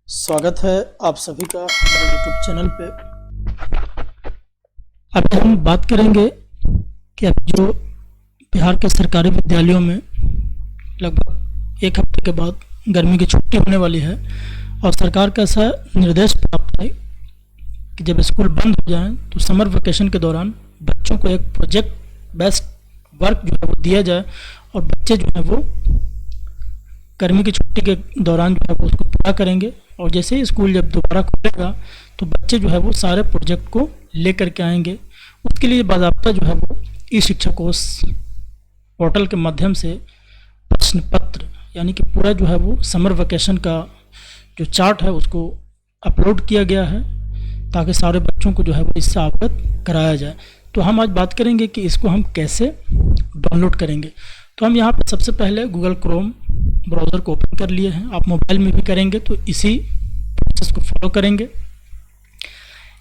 स्वागत है आप सभी का हमारे यूट्यूब चैनल पे। अभी हम बात करेंगे कि अभी जो बिहार के सरकारी विद्यालयों में लगभग एक हफ्ते के बाद गर्मी की छुट्टी होने वाली है और सरकार का ऐसा निर्देश प्राप्त है कि जब स्कूल बंद हो जाएं तो समर वेकेशन के दौरान बच्चों को एक प्रोजेक्ट बेस्ड वर्क जो है वो दिया जाए और बच्चे जो है वो गर्मी की छुट्टी के दौरान जो है वो उसको पूरा करेंगे। और जैसे ही स्कूल जब दोबारा खुलेगा तो बच्चे जो है वो सारे प्रोजेक्ट को लेकर के आएंगे। उसके लिए बाकायदा जो है वो ई शिक्षा कोष पोर्टल के माध्यम से प्रश्न पत्र यानी कि पूरा जो है वो समर वेकेशन का जो चार्ट है उसको अपलोड किया गया है ताकि सारे बच्चों को जो है वो इससे अवगत कराया जाए। तो हम आज बात करेंगे कि इसको हम कैसे डाउनलोड करेंगे। तो हम यहाँ पर सबसे पहले गूगल क्रोम ब्राउज़र को ओपन कर लिए हैं। आप मोबाइल में भी करेंगे तो इसी प्रोसेस को फॉलो करेंगे।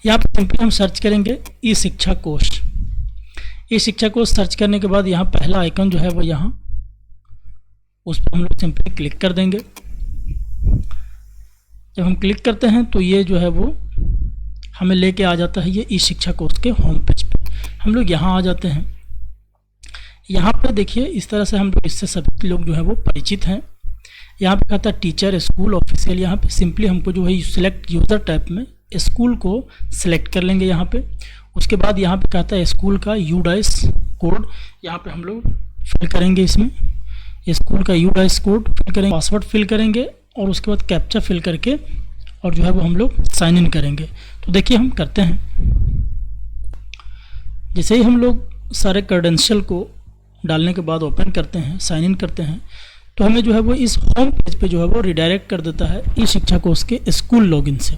यहाँ पर सिंपली हम सर्च करेंगे ई शिक्षा कोष। ई शिक्षा कोष सर्च करने के बाद यहाँ पहला आइकन जो है वो यहाँ उस पर हम लोग सिंपली क्लिक कर देंगे। जब हम क्लिक करते हैं तो ये जो है वो हमें लेके आ जाता है ये ई शिक्षा कोष के होम पेज पे। हम लोग यहाँ आ जाते हैं। यहाँ पर देखिए इस तरह से हम लोग इससे सभी लोग जो है वो परिचित हैं। यहाँ पे कहता है टीचर स्कूल ऑफिशियल। यहाँ पे सिंपली हमको जो है सिलेक्ट यूज़र टाइप में स्कूल को सिलेक्ट कर लेंगे यहाँ पे। उसके बाद यहाँ पे कहता है स्कूल का यूडाइस कोड, यहाँ पे हम लोग फिल करेंगे। इसमें स्कूल का यूडाइस कोड फिल करेंगे, पासवर्ड फिल करेंगे और उसके बाद कैप्चा फिल करके और जो है वो हम लोग साइन इन करेंगे। तो देखिए हम करते हैं। जैसे ही हम लोग सारे क्रेडेंशियल को डालने के बाद ओपन करते हैं, साइन इन करते हैं, तो हमें जो है वो इस होम पेज पे जो है वो रिडायरेक्ट कर देता है ई शिक्षा कोष के स्कूल लॉगिन से।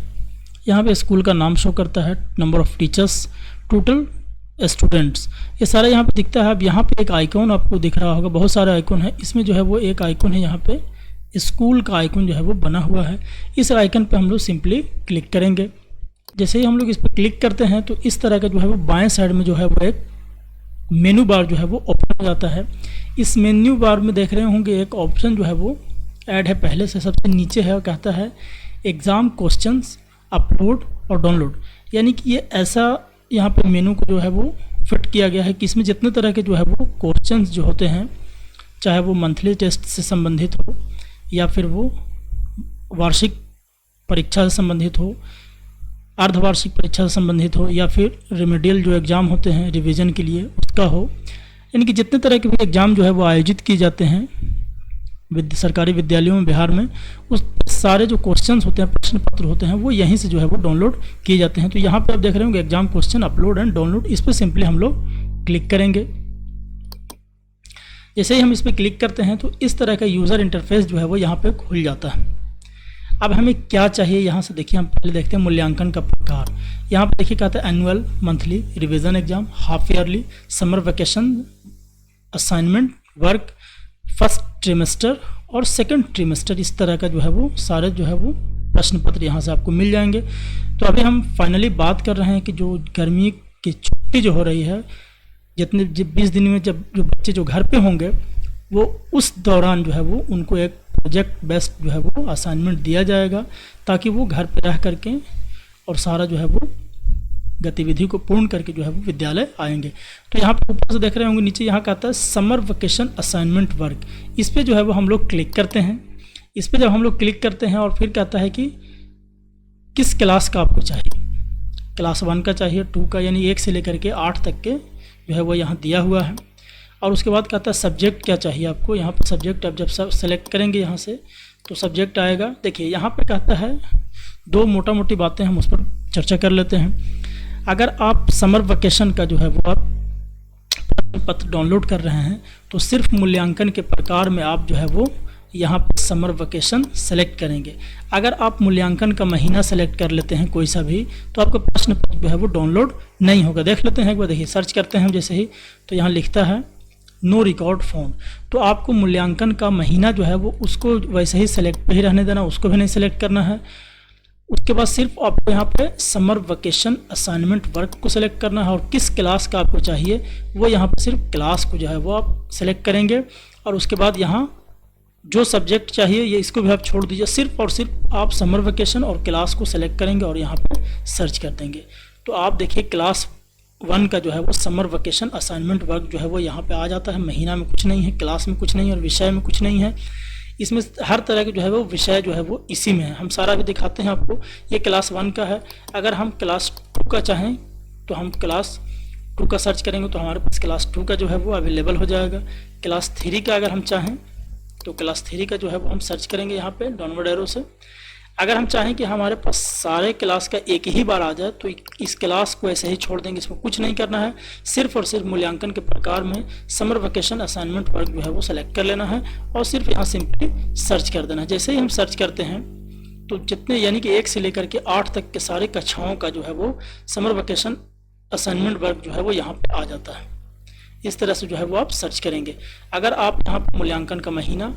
यहाँ पे स्कूल का नाम शो करता है, number of teachers, total students, ये सारा यहाँ पे दिखता है। अब यहाँ पे एक आइकॉन आपको दिख रहा होगा, बहुत सारे आइकॉन है। इसमें जो है वो एक आइकॉन है, यहाँ पे स्कूल का आइकॉन जो है वो बना हुआ है। इस आइकन पे हम लोग सिंपली क्लिक करेंगे। जैसे ही हम लोग इस पर क्लिक करते हैं तो इस तरह का जो है वो बाएँ साइड में जो है वो एक मेनू बार जो है वो ओपन हो जाता है। इस मेन्यू बार में देख रहे होंगे एक ऑप्शन जो है वो ऐड है, पहले से सबसे नीचे है और कहता है एग्ज़ाम क्वेश्चंस अपलोड और डाउनलोड। यानी कि ये ऐसा यहाँ पे मेनू को जो है वो फिट किया गया है कि इसमें जितने तरह के जो है वो क्वेश्चंस जो होते हैं, चाहे वो मंथली टेस्ट से संबंधित हो या फिर वो वार्षिक परीक्षा से संबंधित हो, अर्धवार्षिक परीक्षा से संबंधित हो या फिर रेमेडियल जो एग्ज़ाम होते हैं रिवीजन के लिए उसका हो, यानी कि जितने तरह के भी एग्ज़ाम जो है वो आयोजित किए जाते हैं सरकारी विद्यालयों में बिहार में, उस सारे जो क्वेश्चंस होते हैं, प्रश्न पत्र होते हैं, वो यहीं से जो है वो डाउनलोड किए जाते हैं। तो यहाँ पे आप देख रहे होंगे exam question upload and download, इस पर सिंपली हम लोग क्लिक करेंगे। जैसे ही हम इस पर क्लिक करते हैं तो इस तरह का यूज़र इंटरफेस जो है वो यहाँ पर खुल जाता है। अब हमें क्या चाहिए यहाँ से देखिए, हम पहले देखते हैं मूल्यांकन का प्रकार। यहाँ पर देखिए कहता है annual, monthly, revision exam, half yearly, summer vacation, assignment work, first trimester और सेकंड ट्रिमेस्टर, इस तरह का जो है वो सारे जो है वो प्रश्न पत्र यहाँ से आपको मिल जाएंगे। तो अभी हम फाइनली बात कर रहे हैं कि जो गर्मी की छुट्टी जो हो रही है, जितने 20 दिन में जब जो बच्चे जो घर पे होंगे वो उस दौरान जो है वो उनको एक प्रोजेक्ट बेस्ड जो है वो असाइनमेंट दिया जाएगा ताकि वो घर पे रह करके और सारा जो है वो गतिविधि को पूर्ण करके जो है वो विद्यालय आएंगे। तो यहाँ पे ऊपर से देख रहे होंगे नीचे यहाँ कहता है समर वेकेशन असाइनमेंट वर्क। इस पे जो है वो हम लोग क्लिक करते हैं। इस पे जब हम लोग क्लिक करते हैं और फिर कहता है कि किस क्लास का आपको चाहिए, क्लास 1 का चाहिए, 2 का, यानी 1 से लेकर के 8 तक के जो है वो यहाँ दिया हुआ है। और उसके बाद कहता है सब्जेक्ट क्या चाहिए आपको। यहाँ पर सब्जेक्ट आप जब सेलेक्ट करेंगे यहाँ से तो सब्जेक्ट आएगा। देखिए यहाँ पे कहता है दो मोटा मोटी बातें हम उस पर चर्चा कर लेते हैं। अगर आप समर वेकेशन का जो है वो आप पत्र डाउनलोड कर रहे हैं तो सिर्फ मूल्यांकन के प्रकार में आप जो है वो यहाँ पर समर वेकेशन सेलेक्ट करेंगे। अगर आप मूल्यांकन का महीना सेलेक्ट कर लेते हैं कोई सा भी तो आपका प्रश्न पत्र जो है वो डाउनलोड नहीं होगा। देख लेते हैं एक बार, देखिए सर्च करते हैं हम जैसे ही तो यहाँ लिखता है नो रिकॉर्ड फाउंड। तो आपको मूल्यांकन का महीना जो है वो उसको वैसे ही सेलेक्ट पे ही रहने देना, उसको भी नहीं सेलेक्ट करना है। उसके बाद सिर्फ आपको यहाँ पे समर वेकेशन असाइनमेंट वर्क को सेलेक्ट करना है और किस क्लास का आपको चाहिए वो यहाँ पे सिर्फ क्लास को जो है वो आप सेलेक्ट करेंगे। और उसके बाद यहाँ जो सब्जेक्ट चाहिए ये इसको भी आप छोड़ दीजिए, सिर्फ और सिर्फ आप समर वेकेशन और क्लास को सेलेक्ट करेंगे और यहाँ पे सर्च कर देंगे। तो आप देखिए क्लास 1 का जो है वो समर वेकेशन असाइनमेंट वर्क जो है वो यहाँ पे आ जाता है। महीना में कुछ नहीं है, क्लास में कुछ नहीं है और विषय में कुछ नहीं है। इसमें हर तरह के जो है वो विषय जो है वो इसी में है। हम सारा भी दिखाते हैं आपको। ये क्लास 1 का है। अगर हम क्लास 2 का चाहें तो हम क्लास 2 का सर्च करेंगे तो हमारे पास क्लास 2 का जो है वो अवेलेबल हो जाएगा। क्लास 3 का अगर हम चाहें तो क्लास 3 का जो है वो हम सर्च करेंगे यहाँ पे डाउनवर्ड एरो से। अगर हम चाहें कि हमारे पास सारे क्लास का एक ही बार आ जाए तो इस क्लास को ऐसे ही छोड़ देंगे, इसमें कुछ नहीं करना है। सिर्फ और सिर्फ मूल्यांकन के प्रकार में समर वेकेशन असाइनमेंट वर्क जो है वो सेलेक्ट कर लेना है और सिर्फ यहाँ सिंपली सर्च कर देना है। जैसे ही हम सर्च करते हैं तो जितने यानी कि 1 से लेकर के 8 तक के सारे कक्षाओं का जो है वो समर वेकेशन असाइनमेंट वर्क जो है वो यहाँ पे आ जाता है। इस तरह से जो है वो आप सर्च करेंगे। अगर आप यहाँ पर मूल्यांकन का महीना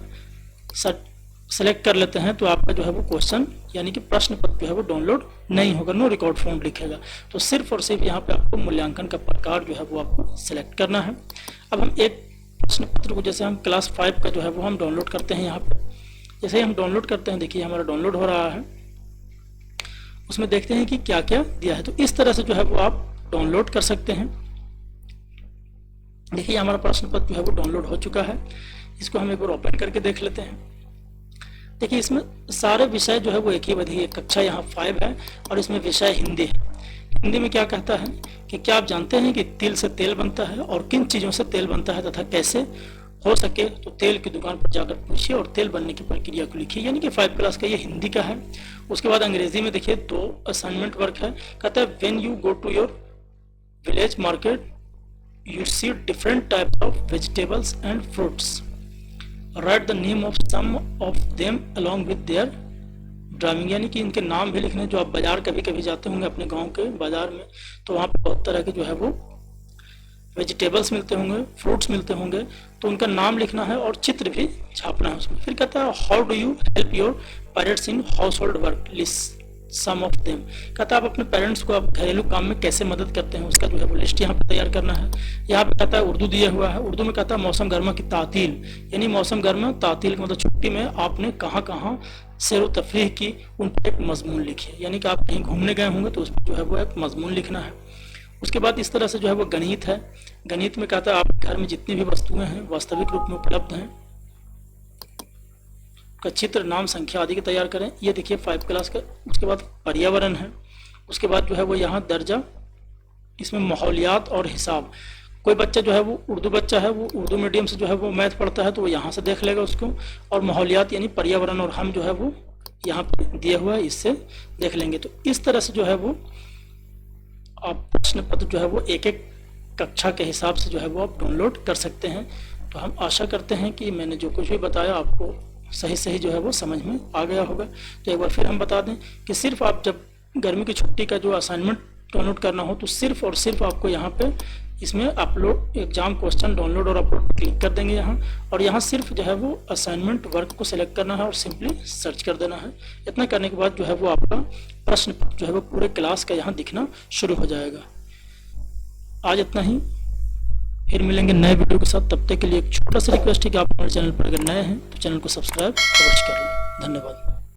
सेलेक्ट कर लेते हैं तो आपका जो है वो क्वेश्चन यानी कि प्रश्न पत्र जो है वो डाउनलोड नहीं होगा, नो रिकॉर्ड फाउंड लिखेगा। तो सिर्फ और सिर्फ यहाँ पे आपको मूल्यांकन का प्रकार जो है वो आपको सेलेक्ट करना है। अब हम एक प्रश्न पत्र को जैसे हम क्लास 5 का जो है वो हम डाउनलोड करते हैं। यहाँ पे जैसे ही हम डाउनलोड करते हैं, देखिए हमारा डाउनलोड हो रहा है, उसमें देखते हैं कि क्या क्या दिया है। तो इस तरह से जो है वो आप डाउनलोड कर सकते हैं। देखिए हमारा प्रश्न पत्र जो है वो डाउनलोड हो चुका है। इसको हम एक बार ओपन करके देख लेते हैं। देखिए इसमें सारे विषय जो है वो एक ही बधी कक्षा यहाँ 5 है और इसमें विषय हिंदी है। हिंदी में क्या कहता है कि क्या आप जानते हैं कि तिल से तेल बनता है और किन चीज़ों से तेल बनता है तथा कैसे हो सके तो तेल की दुकान पर जाकर पूछिए और तेल बनने की प्रक्रिया को लिखिए। यानी कि 5 क्लास का ये हिंदी का है। उसके बाद अंग्रेजी में देखिए 2 असाइनमेंट वर्क है। कहता है when you go to your village market you see different types of vegetables and fruits. Write the name of some of them along with their drawing। यानी कि इनके नाम भी लिखने। जो आप बाजार कभी कभी जाते होंगे अपने गांव के बाजार में तो वहाँ पे बहुत तरह के जो है वो वेजिटेबल्स मिलते होंगे, फ्रूट्स मिलते होंगे, तो उनका नाम लिखना है और चित्र भी छापना है उसमें। फिर कहता है how do you help your parents in household work, list some of them. कहता है आप अपने पेरेंट्स को आप घरेलू काम में कैसे मदद करते हैं, उसका जो है वो लिस्ट यहाँ पे तैयार करना है। यहाँ पे कहता है उर्दू दिया हुआ है। उर्दू में कहता है मौसम गर्मा की तातील, यानी मौसम गर्मा तातील मतलब छुट्टी में आपने कहाँ कहाँ सैर तफरीह की, उन पर एक मजमून लिखिए। यानी कि आप कहीं घूमने गए होंगे तो उस पर जो है वो एक मजमून लिखना है। उसके बाद इस तरह से जो है वो गणित है। गणित में कहता है आपके घर में जितनी भी वस्तुएं हैं वास्तविक रूप में उपलब्ध हैं का चित्र, नाम, संख्या आदि के तैयार करें। ये देखिए 5 क्लास का। उसके बाद पर्यावरण है। उसके बाद जो है वो यहाँ दर्जा, इसमें माहौलियात और हिसाब। कोई बच्चा जो है वो उर्दू बच्चा है, वो उर्दू मीडियम से जो है वो मैथ पढ़ता है तो वो यहाँ से देख लेगा उसको। और माहौलियात यानी पर्यावरण और हम जो है वो यहाँ पे दिया हुआ है, इससे देख लेंगे। तो इस तरह से जो है वो आप प्रश्न पत्र जो है वो एक एक कक्षा के हिसाब से जो है वो आप डाउनलोड कर सकते हैं। तो हम आशा करते हैं कि मैंने जो कुछ भी बताया आपको सही जो है वो समझ में आ गया होगा। तो एक बार फिर हम बता दें कि सिर्फ आप जब गर्मी की छुट्टी का जो असाइनमेंट डाउनलोड करना हो तो सिर्फ और सिर्फ आपको यहाँ पे इसमें अपलोड एग्जाम क्वेश्चन डाउनलोड और अपलोड क्लिक कर देंगे यहाँ, और यहाँ सिर्फ जो है वो असाइनमेंट वर्क को सिलेक्ट करना है और सिंपली सर्च कर देना है। इतना करने के बाद जो है वो आपका प्रश्न पत्र जो है वो पूरे क्लास का यहाँ दिखना शुरू हो जाएगा। आज इतना ही, फिर मिलेंगे नए वीडियो के साथ। तब तक के लिए एक छोटा सा रिक्वेस्ट है कि आप हमारे चैनल पर अगर नए हैं तो चैनल को सब्सक्राइब अवश्य कर लें। धन्यवाद।